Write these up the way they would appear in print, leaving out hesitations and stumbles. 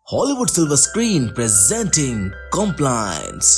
Hollywood silver screen presenting compliance.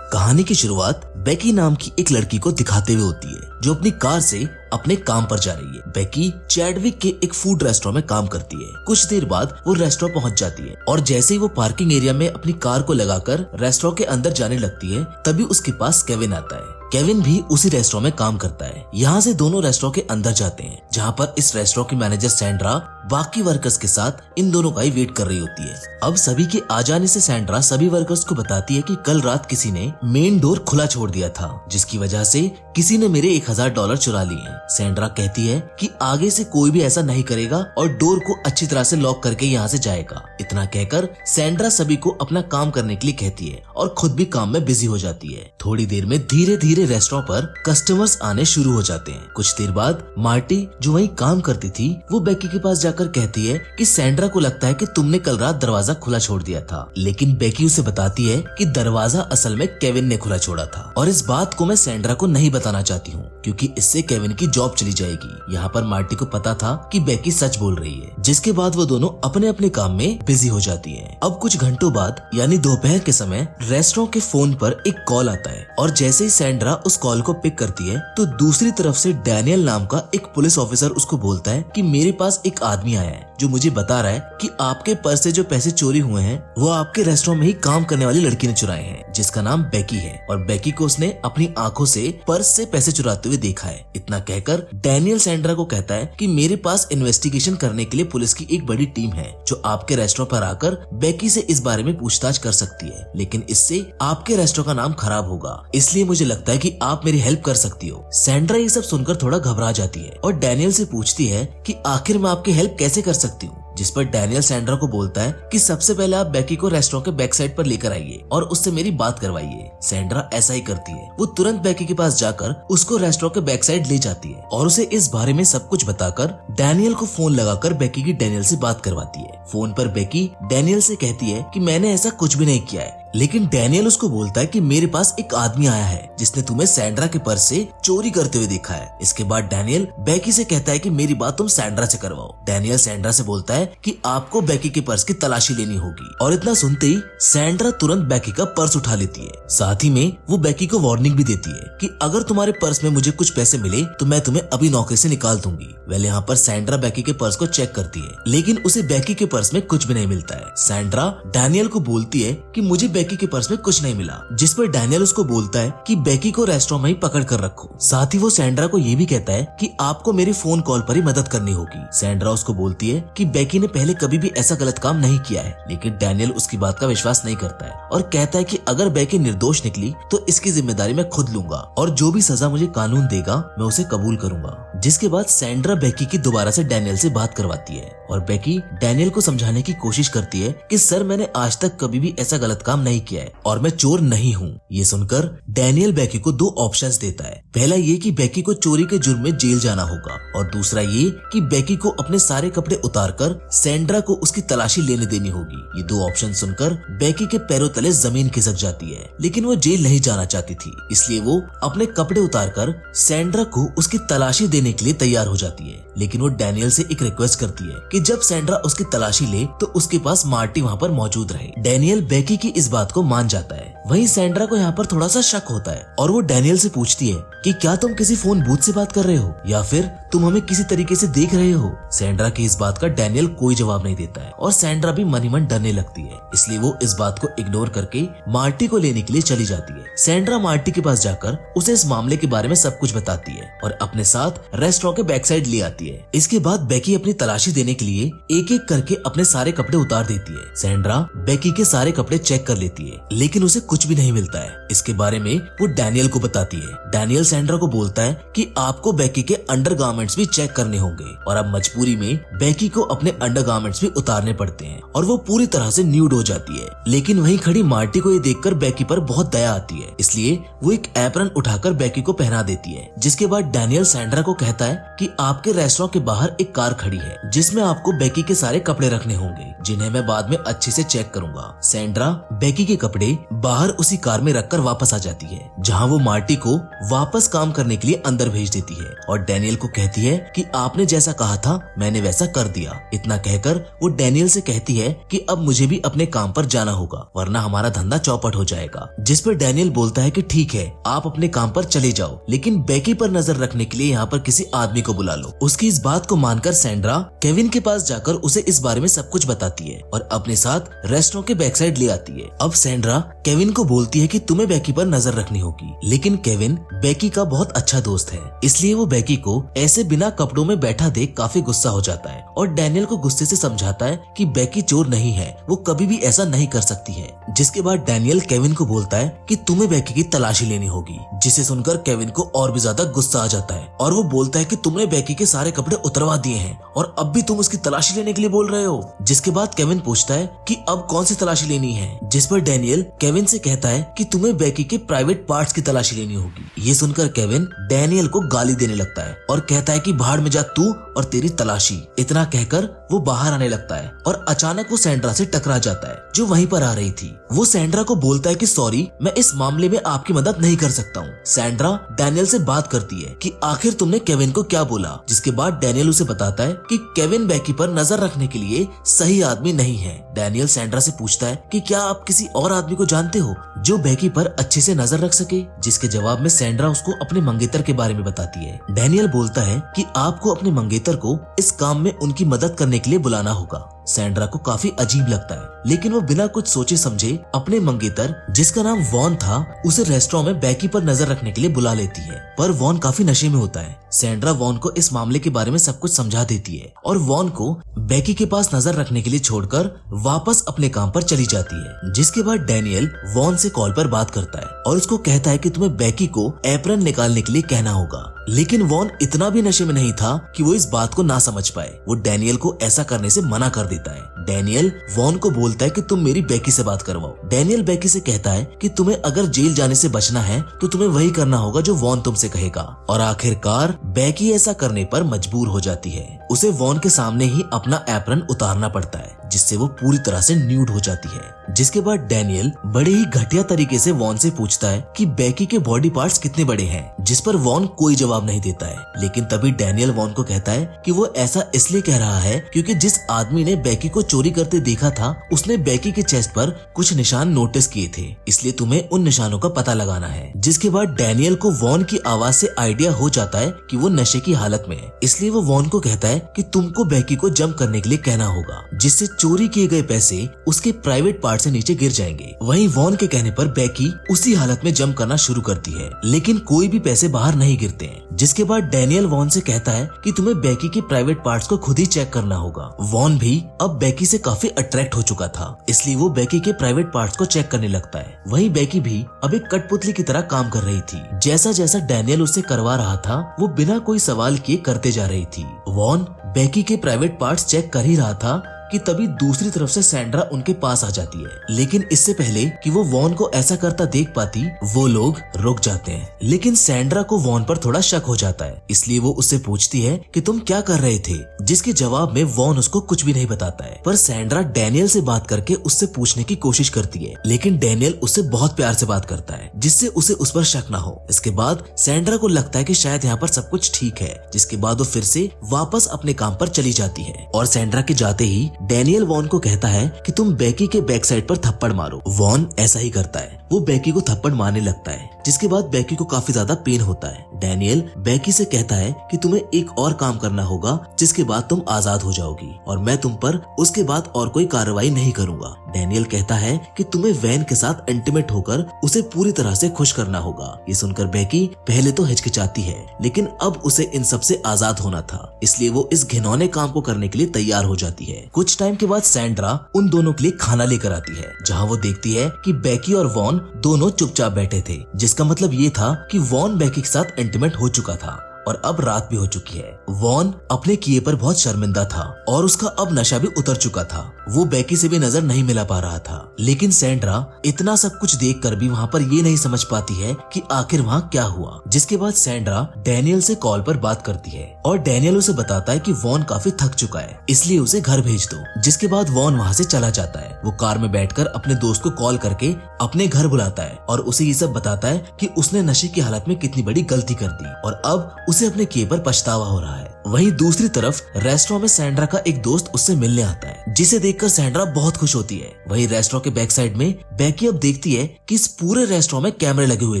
कहानी की शुरुआत बेकी नाम की एक लड़की को दिखाते हुए होती है जो अपनी कार से अपने काम पर जा रही है। बेकी चैडविक के एक फूड रेस्टोरेंट में काम करती है। कुछ देर बाद वो रेस्टोरेंट पहुंच जाती है और जैसे ही वो पार्किंग एरिया में अपनी कार को लगाकर रेस्टोरेंट के अंदर जाने लगती है, तभी उसके पास केविन आता है। केविन भी उसी रेस्टोरेंट में काम करता है। यहाँ से दोनों रेस्टोरेंट के अंदर जाते हैं, जहाँ पर इस रेस्टोरेंट की मैनेजर सैंड्रा बाकी वर्कर्स के साथ इन दोनों का ही वेट कर रही होती है। अब सभी के आ जाने से सैंड्रा सभी वर्कर्स को बताती है कि कल रात किसी ने मेन डोर खुला छोड़ दिया था, जिसकी वजह से किसी ने मेरे $1000 चुरा लिए हैं। सैंड्रा कहती है कि आगे से कोई भी ऐसा नहीं करेगा और डोर को अच्छी तरह से लॉक करके यहाँ से जाएगा। इतना कहकर सैंड्रा सभी को अपना काम करने के लिए कहती है और खुद भी काम में बिजी हो जाती है। थोड़ी देर में धीरे धीरे रेस्टोरेंट पर कस्टमर्स आने शुरू हो जाते हैं। कुछ देर बाद मार्टी जो वहीं काम करती थी, वो बेकी के पास जाकर कहती है कि सैंड्रा को लगता है कि तुमने कल रात दरवाजा खुला छोड़ दिया था, लेकिन बेकी उसे बताती है कि दरवाजा असल में केविन ने खुला छोड़ा था और इस बात को मैं सैंड्रा को नहीं बताना चाहती हूँ क्योंकि इससे केविन की जॉब चली जाएगी। यहाँ पर मार्टी को पता था कि बेकी सच बोल रही है, जिसके बाद वो दोनों अपने अपने काम में बिजी हो जाती है। अब कुछ घंटों बाद यानी दोपहर के समय रेस्टोरेंट के फोन पर एक कॉल आता है और जैसे ही सैंड्रा उस कॉल को पिक करती है तो दूसरी तरफ से डैनियल नाम का एक पुलिस ऑफिसर उसको बोलता है कि मेरे पास एक आदमी आया है जो मुझे बता रहा है कि आपके पर्स से जो पैसे चोरी हुए हैं वो आपके रेस्टोरेंट में ही काम करने वाली लड़की ने चुराए हैं, जिसका नाम बेकी है और बेकी को उसने अपनी आंखों से पर्स से पैसे चुराते हुए देखा है। इतना कहकर डैनियल सैंड्रा को कहता है कि मेरे पास इन्वेस्टिगेशन करने के लिए पुलिस की एक बड़ी टीम है जो आपके रेस्टोरेंट पर आकर बेकी से इस बारे में पूछताछ कर सकती है, लेकिन इससे आपके रेस्टोरेंट का नाम खराब होगा, इसलिए मुझे लगता है कि आप मेरी हेल्प कर सकती हो। सैंड्रा ये सब सुनकर थोड़ा घबरा जाती है और डैनियल से पूछती है कि आखिर मैं आपकी हेल्प कैसे कर सकती हूँ, जिस पर डैनियल सैंड्रा को बोलता है कि सबसे पहले आप बेकी को रेस्टोरेंट के बैक साइड पर लेकर आइए और उससे मेरी बात करवाइए। सैंड्रा ऐसा ही करती है। वो तुरंत बेकी के पास जाकर उसको रेस्टोरेंट के बैक साइड ले जाती है और उसे इस बारे में सब कुछ बताकर डैनियल को फोन लगाकर बेकी की डैनियल से बात करवाती है। फोन पर बेकी डैनियल से कहती है कि मैंने ऐसा कुछ भी नहीं किया है, लेकिन डैनियल उसको बोलता है कि मेरे पास एक आदमी आया है जिसने तुम्हें सैंड्रा के पर्स से चोरी करते हुए देखा है। इसके बाद डैनियल बेकी से कहता है कि मेरी बात तुम सैंड्रा से करवाओ। डैनियल सैंड्रा से बोलता है कि आपको बेकी के पर्स की तलाशी लेनी होगी और इतना सुनते ही सैंड्रा तुरंत बेकी का पर्स उठा लेती है। साथ ही में वो बेकी को वार्निंग भी देती है कि अगर तुम्हारे पर्स में मुझे कुछ पैसे मिले तो मैं तुम्हें अभी नौकरी से निकाल दूंगी। वेल यहाँ पर सैंड्रा बेकी के पर्स को चेक करती है, लेकिन उसे बेकी के पर्स में कुछ भी नहीं मिलता है। सैंड्रा डैनियल को बोलती है कि मुझे बेकी के पर्स में कुछ नहीं मिला, जिस पर डैनियल उसको बोलता है कि बेकी को रेस्टोरेंट में ही पकड़ कर रखो। साथ ही वो सैंड्रा को ये भी कहता है कि आपको मेरी फोन कॉल पर ही मदद करनी होगी। सैंड्रा उसको बोलती है कि बेकी ने पहले कभी भी ऐसा गलत काम नहीं किया है, लेकिन डैनियल उसकी बात का विश्वास नहीं करता है और कहता है कि अगर बेकी निर्दोष निकली तो इसकी जिम्मेदारी मैं खुद लूंगा और जो भी सजा मुझे कानून देगा मैं उसे कबूल करूंगा। जिसके बाद सैंड्रा बेकी की दोबारा से डैनियल से बात करवाती है और बेकी डैनियल को समझाने की कोशिश करती है कि सर मैंने आज तक कभी भी ऐसा गलत काम नहीं किया है और मैं चोर नहीं हूँ। ये सुनकर डैनियल बेकी को 2 ऑप्शंस देता है। पहला ये कि बेकी को चोरी के जुर्म में जेल जाना होगा और दूसरा ये कि बेकी को अपने सारे कपड़े उतारकर सैंड्रा को उसकी तलाशी लेने देनी होगी। ये 2 ऑप्शन सुनकर बेकी के पैरों तले जमीन खिसक जाती है, लेकिन वो जेल नहीं जाना चाहती थी, इसलिए वो अपने कपड़े उतारकर सैंड्रा को उसकी तलाशी देने के लिए तैयार हो जाती है। लेकिन वो डैनियल से एक रिक्वेस्ट करती है कि जब सैंड्रा उसकी तलाशी ले तो उसके पास मार्टी वहाँ पर मौजूद रहे। डैनियल बेकी की इस बात को मान जाता है। वहीं सैंड्रा को यहाँ पर थोड़ा सा शक होता है और वो डैनियल से पूछती है कि क्या तुम किसी फोन बूथ से बात कर रहे हो या फिर तुम हमें किसी तरीके से देख रहे हो। सैंड्रा की इस बात का डैनियल कोई जवाब नहीं देता है और सैंड्रा भी मन ही मन डरने लगती है, इसलिए वो इस बात को इग्नोर करके मार्टी को लेने के लिए चली जाती है। सैंड्रा मार्टी के पास जाकर उसे इस मामले के बारे में सब कुछ बताती है और अपने साथ रेस्टोरेंट के बैक साइड ले आती है। इसके बाद बेकी अपनी तलाशी देने के लिए एक एक करके अपने सारे कपड़े उतार देती है। सैंड्रा बेकी के सारे कपड़े चेक कर लेती है, लेकिन उसे कुछ भी नहीं मिलता है। इसके बारे में वो डैनियल को बताती है। डैनियल सैंड्रा को बोलता है कि आपको बेकी के अंडरगारमेंट्स भी चेक करने होंगे और अब मजबूरी में बेकी को अपने अंडरगारमेंट्स भी उतारने पड़ते हैं और वो पूरी तरह से न्यूड हो जाती है। लेकिन वहीं खड़ी मार्टी को ये देखकर बेकी पर बहुत दया आती है, इसलिए वो एक एप्रन उठाकर बेकी को पहना देती है। जिसके बाद डैनियल सैंड्रा को कहता है कि आपके रेस्टोरेंट के बाहर एक कार खड़ी है जिसमें आपको बेकी के सारे कपड़े रखने होंगे, जिन्हें मैं बाद में अच्छे से चेक करूंगा। सैंड्रा बेकी के कपड़े बाहर उसी कार में रखकर वापस आ जाती है, जहाँ वो मार्टी को वापस काम करने के लिए अंदर भेज देती है और डैनियल को कहती है कि आपने जैसा कहा था मैंने वैसा कर दिया। इतना कहकर वो डैनियल से कहती है कि अब मुझे भी अपने काम पर जाना होगा वरना हमारा धंधा चौपट हो जाएगा। जिस पर डैनियल बोलता है कि ठीक है, आप अपने काम पर चले जाओ, लेकिन बेकी पर नजर रखने के लिए यहाँ पर किसी आदमी को बुला लो। उसकी इस बात को मानकर सैंड्रा केविन के पास जाकर उसे इस बारे में सब कुछ बताती है और अपने साथ रेस्टोरेंट के बैक साइड ले आती है। अब सैंड्रा केविन को बोलती है कि तुम्हें बेकी पर नजर रखनी होगी, लेकिन केविन बेकी का बहुत अच्छा दोस्त है, इसलिए वो बेकी को ऐसे बिना कपड़ों में बैठा देख काफी गुस्सा हो जाता है और डैनियल को गुस्से से समझाता है कि बेकी चोर नहीं है, वो कभी भी ऐसा नहीं कर सकती है। जिसके बाद डैनियल केविन को बोलता है कि तुम्हें बेकी की तलाशी लेनी होगी, जिसे सुनकर केविन को और भी ज्यादा गुस्सा आ जाता है और वो बोलता है कि तुमने बेकी के सारे कपड़े उतरवा दिए हैं और अब भी तुम उसकी तलाशी लेने के लिए बोल रहे हो। जिसके बाद केविन पूछता है कि अब कौन सी तलाशी लेनी है, जिस पर डैनियल केविन से कहता है कि तुम्हें बेकी के प्राइवेट पार्ट्स की तलाशी लेनी होगी। ये सुनकर केविन डैनियल को गाली देने लगता है और कहता है कि भाड़ में जा तू और तेरी तलाशी। इतना कहकर वो बाहर आने लगता है और अचानक वो सैंड्रा से टकरा जाता है जो वहीं पर आ रही थी। वो सैंड्रा को बोलता है कि सॉरी, मैं इस मामले में आपकी मदद नहीं कर सकता हूँ। सैंड्रा डैनियल से बात करती है कि आखिर तुमने केविन को क्या बोला, जिसके बाद डैनियल उसे बताता है कि केविन बेकी पर नजर रखने के लिए सही आदमी नहीं है। डैनियल सैंड्रा से पूछता है कि क्या आप किसी और आदमी को जानते हो जो बेकी पर अच्छे से नजर रख सके, जिसके जवाब में सैंड्रा उसको अपने मंगेतर के बारे में बताती है। डैनियल बोलता है कि आपको अपने मंगेतर को इस काम में उनकी मदद करने के लिए बुलाना होगा। सैंड्रा को काफी अजीब लगता है, लेकिन वो बिना कुछ सोचे समझे अपने मंगेतर जिसका नाम वॉन था उसे रेस्टोरेंट में बेकी पर नजर रखने के लिए बुला लेती है, पर वॉन काफी नशे में होता है। सैंड्रा वॉन को इस मामले के बारे में सब कुछ समझा देती है और वॉन को बेकी के पास नजर रखने के लिए छोड़कर वापस अपने काम पर चली जाती है। जिसके बाद डैनियल वॉन से कॉल पर बात करता है और उसको कहता है कि तुम्हें बेकी को एप्रन निकालने के लिए कहना होगा, लेकिन वॉन इतना भी नशे में नहीं था कि वो इस बात को ना समझ पाए। वो डैनियल को ऐसा करने से मना कर देता है। डैनियल वॉन को बोलता है कि तुम मेरी बेकी से बात करवाओ। डैनियल बेकी से कहता है कि तुम्हें अगर जेल जाने से बचना है तो तुम्हें वही करना होगा जो वॉन तुमसे कहेगा, और आखिरकार बेकी ऐसा करने पर मजबूर हो जाती है। उसे वॉन के सामने ही अपना एप्रन उतारना पड़ता है, जिससे वो पूरी तरह से न्यूड हो जाती है। जिसके बाद डैनियल बड़े ही घटिया तरीके से वॉन से पूछता है कि बेकी के बॉडी पार्ट्स कितने बड़े हैं, जिस पर वॉन कोई जवाब नहीं देता है। लेकिन तभी डैनियल वॉन को कहता है कि वो ऐसा इसलिए कह रहा है क्योंकि जिस आदमी ने बेकी को चोरी करते देखा था उसने बेकी के चेस्ट पर कुछ निशान नोटिस किए थे, इसलिए तुम्हें उन निशानों का पता लगाना है। जिसके बाद डैनियल को वॉन की आवाज से आइडिया हो जाता है कि वो नशे की हालत में है, इसलिए वो वॉन को कहता है कि तुमको बेकी को जंप करने के लिए कहना होगा, जिससे चोरी किए गए पैसे उसके प्राइवेट पार्ट से नीचे गिर जाएंगे। वहीं वॉन के कहने पर बेकी उसी हालत में जंप करना शुरू करती है, लेकिन कोई भी पैसे बाहर नहीं गिरते हैं। जिसके बाद डैनियल वॉन से कहता है कि तुम्हें बेकी के प्राइवेट पार्ट्स को खुद ही चेक करना होगा। वॉन भी अब बेकी से काफी अट्रैक्ट हो चुका था, इसलिए वो बेकी के प्राइवेट पार्ट्स को चेक करने लगता है। वहीं बेकी भी अब एक कठपुतली की तरह काम कर रही थी। जैसा जैसा डैनियल उससे करवा रहा था वो बिना कोई सवाल किए करते जा रही थी। वॉन बेकी के प्राइवेट पार्ट्स चेक कर ही रहा था कि तभी दूसरी तरफ से सैंड्रा उनके पास आ जाती है, लेकिन इससे पहले कि वो वॉन को ऐसा करता देख पाती वो लोग रुक जाते हैं। लेकिन सैंड्रा को वॉन पर थोड़ा शक हो जाता है, इसलिए वो उससे पूछती है कि तुम क्या कर रहे थे, जिसके जवाब में वॉन उसको कुछ भी नहीं बताता है। पर सैंड्रा डैनियल से बात करके उससे पूछने की कोशिश करती है, लेकिन डैनियल उससे बहुत प्यार से बात करता है जिससे उसे उस पर शक ना हो। इसके बाद सैंड्रा को लगता है कि शायद यहाँ पर सब कुछ ठीक है, जिसके बाद वो फिर से वापस अपने काम पर चली जाती है। और सैंड्रा के जाते ही डैनियल वॉन को कहता है कि तुम बेकी के बैक साइड पर थप्पड़ मारो। वॉन ऐसा ही करता है, वो बेकी को थप्पड़ मारने लगता है, जिसके बाद बेकी को काफी ज्यादा पेन होता है। डैनियल बेकी से कहता है कि तुम्हें एक और काम करना होगा, जिसके बाद तुम आजाद हो जाओगी और मैं तुम पर उसके बाद और कोई कार्रवाई नहीं करूंगा। डैनियल कहता है कि तुम्हें वैन के साथ इंटीमेट होकर उसे पूरी तरह से खुश करना होगा। ये सुनकर बेकी पहले तो हिचकिचाती है, लेकिन अब उसे इन सब से आजाद होना था, इसलिए वो इस घिनौने काम को करने के लिए तैयार हो जाती है। कुछ टाइम के बाद सैंड्रा उन दोनों के लिए खाना लेकर आती है, जहाँ वो देखती है कि बेकी और वॉन दोनों चुपचाप बैठे थे, जिसका मतलब ये था कि वॉन बेकी के साथ इंटीमेट हो चुका था और अब रात भी हो चुकी है। वॉन अपने किए पर बहुत शर्मिंदा था और उसका अब नशा भी उतर चुका था। वो बेकी से भी नजर नहीं मिला पा रहा था, लेकिन सैंड्रा इतना सब कुछ देखकर भी वहाँ पर ये नहीं समझ पाती है कि आखिर वहाँ क्या हुआ। जिसके बाद सैंड्रा डैनियल से कॉल पर बात करती है और डैनियल उसे बताता है कि वॉन काफी थक चुका है, इसलिए उसे घर भेज दो। जिसके बाद वॉन वहाँ से चला जाता है। वो कार में बैठकर अपने दोस्त को कॉल करके अपने घर बुलाता है और उसे ये सब बताता है कि उसने नशे की हालत में कितनी बड़ी गलती कर दी और अब उसे अपने किए पर पछतावा हो रहा है। वहीं दूसरी तरफ रेस्टोरेंट में सैंड्रा का एक दोस्त उससे मिलने आता है, जिसे देखकर सैंड्रा बहुत खुश होती है। वहीं रेस्टोरेंट के बैक साइड में बेकी अब देखती है कि इस पूरे रेस्टोरेंट में कैमरे लगे हुए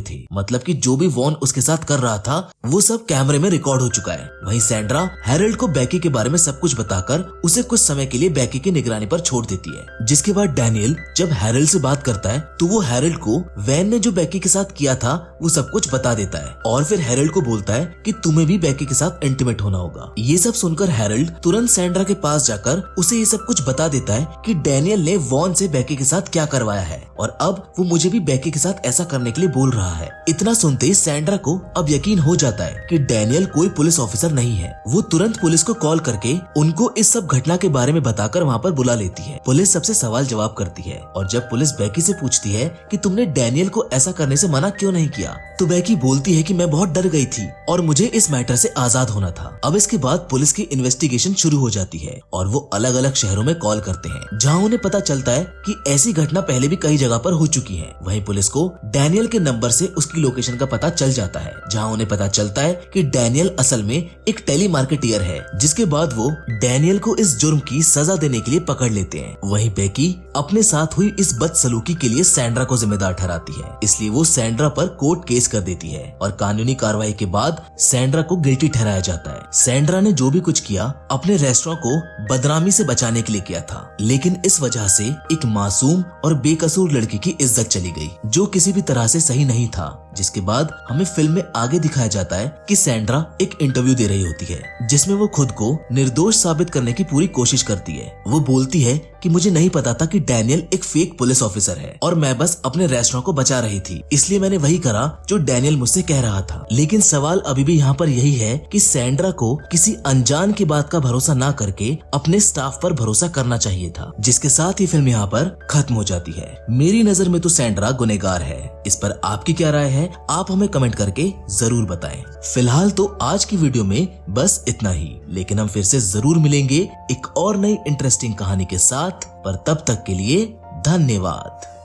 थे, मतलब कि जो भी वॉन उसके साथ कर रहा था वो सब कैमरे में रिकॉर्ड हो चुका है। वहीं सैंड्रा हैरोल्ड को बेकी के बारे में सब कुछ बताकर उसे कुछ समय के लिए बेकी की निगरानी पर छोड़ देती है। जिसके बाद डैनियल जब हैरोल्ड से बात करता है तो वो हैरोल्ड को वैन ने जो बेकी के साथ किया था वो सब कुछ बता देता है और फिर हैरोल्ड को बोलता है कि तुम्हें भी बेकी के साथ इंटीमेट होना होगा। ये सब सुनकर हैरोल्ड तुरंत सैंड्रा के पास जाकर उसे ये सब कुछ बता देता है कि डैनियल ने वॉन से बेकी के साथ क्या करवाया है और अब वो मुझे भी बेकी के साथ ऐसा करने के लिए बोल रहा है। इतना सुनते ही सैंड्रा को अब यकीन हो जाता है कि डैनियल कोई पुलिस ऑफिसर नहीं है। वो तुरंत पुलिस को कॉल करके उनको इस सब घटना के बारे में बताकर वहाँ पर बुला लेती है। पुलिस सबसे सवाल जवाब करती है और जब पुलिस बेकी से पूछती है कि तुमने डैनियल को ऐसा करने से मना क्यों नहीं किया, तो बेकी बोलती है कि मैं बहुत डर गई थी और मुझे इस मैटर से आजाद होना था। अब इसके बाद पुलिस की इन्वेस्टिगेशन शुरू हो जाती है और वो अलग अलग शहरों में कॉल करते हैं, जहां उन्हें पता चलता है कि ऐसी घटना पहले भी कई जगह पर हो चुकी है। वहीं पुलिस को डैनियल के नंबर से उसकी लोकेशन का पता चल जाता है, जहां उन्हें पता चलता है कि डैनियल असल में एक टेलीमार्केटियर है। जिसके बाद वो डैनियल को इस जुर्म की सजा देने के लिए पकड़ लेते हैं। वहीं बेकी अपने साथ हुई इस बदसलूकी के लिए सैंड्रा को जिम्मेदार ठहराती है, इसलिए वो सैंड्रा पर कोर्ट केस कर देती है और कानूनी कार्रवाई के बाद सैंड्रा को गिल्टी ठहराया जाता है। सैंड्रा ने जो भी कुछ किया अपने रेस्टोरेंट को बदनामी से बचाने के लिए किया था, लेकिन इस वजह से एक मासूम और बेकसूर लड़की की इज्जत चली गई, जो किसी भी तरह से सही नहीं था। जिसके बाद हमें फिल्म में आगे दिखाया जाता है कि सैंड्रा एक इंटरव्यू दे रही होती है, जिसमें वो खुद को निर्दोष साबित करने की पूरी कोशिश करती है। वो बोलती है कि मुझे नहीं पता था कि डैनियल एक फेक पुलिस ऑफिसर है और मैं बस अपने रेस्टोरेंट को बचा रही थी, इसलिए मैंने वही करा जो डैनियल मुझसे कह रहा था। लेकिन सवाल अभी भी यहाँ पर यही है कि सैंड्रा को किसी अनजान की बात का भरोसा ना करके अपने स्टाफ पर भरोसा करना चाहिए था। जिसके साथ ही फिल्म यहाँ पर खत्म हो जाती है। मेरी नजर में तो सैंड्रा गुनहगार है। इस पर आपकी क्या राय है, आप हमें कमेंट करके जरूर बताएं। फिलहाल तो आज की वीडियो में बस इतना ही, लेकिन हम फिर से जरूर मिलेंगे एक और नई इंटरेस्टिंग कहानी के साथ। पर तब तक के लिए धन्यवाद।